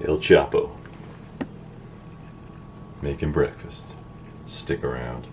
El Chappo. Making breakfast. Stick around.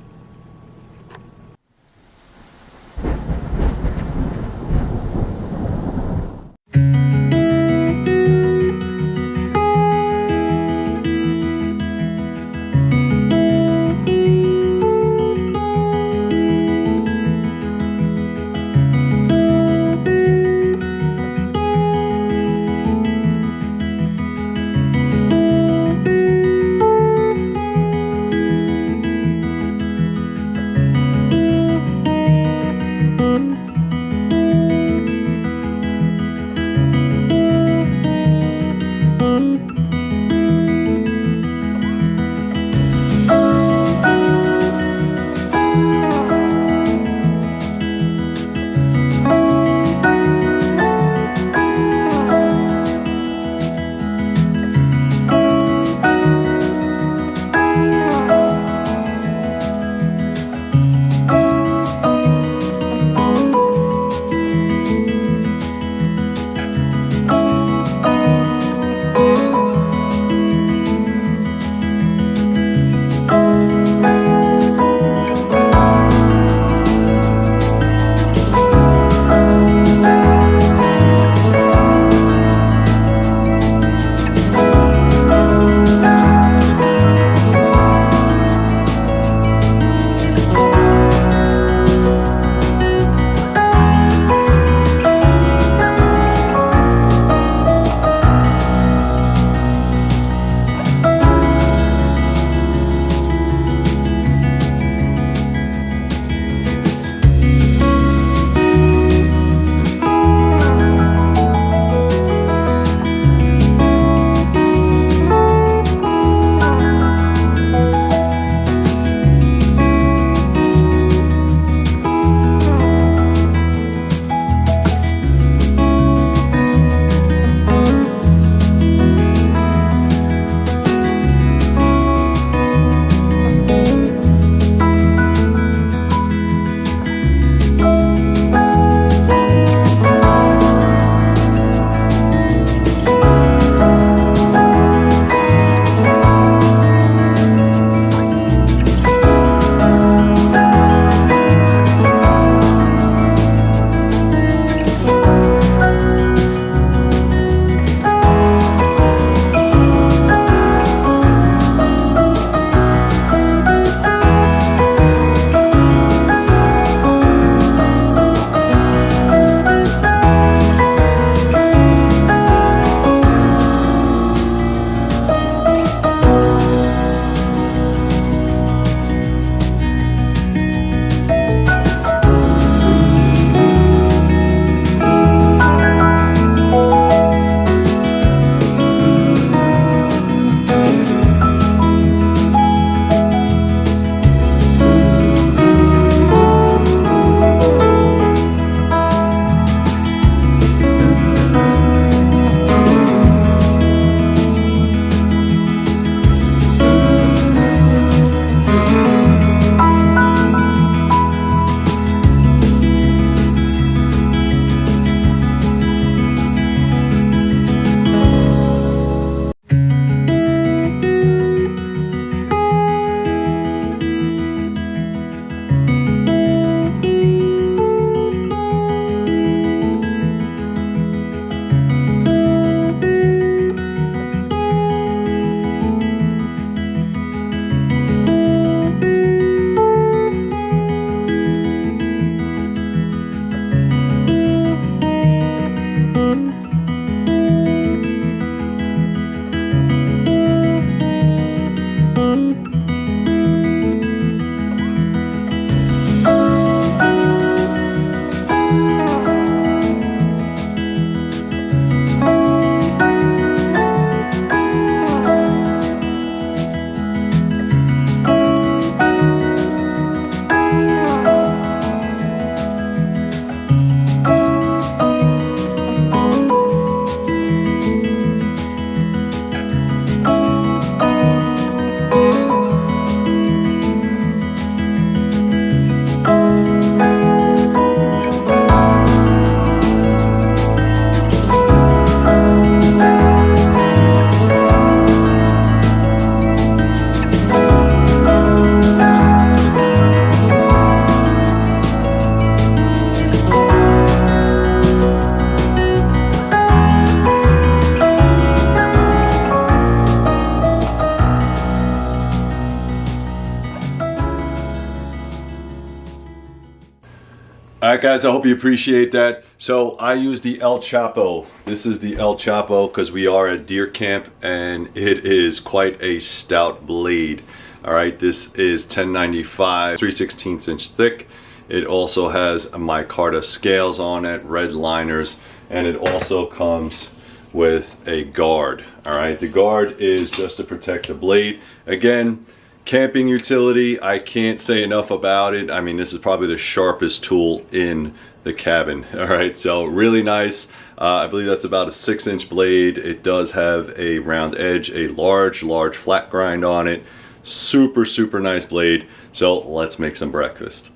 right, guys, I hope you appreciate that. So I use the El Chappo. This is the El Chappo because we are at deer camp and it is quite a stout blade. All right, this is 1095, 3/16 inch thick. It also has micarta scales on it, red liners, and it also comes with a guard. All right, the guard is just to protect the blade. Again, camping utility, I can't say enough about it. I mean, this is probably the sharpest tool in the cabin. All right, so really nice. I believe that's about a 6-inch blade. It does have a round edge, a large flat grind on it. Super nice blade. So let's make some breakfast.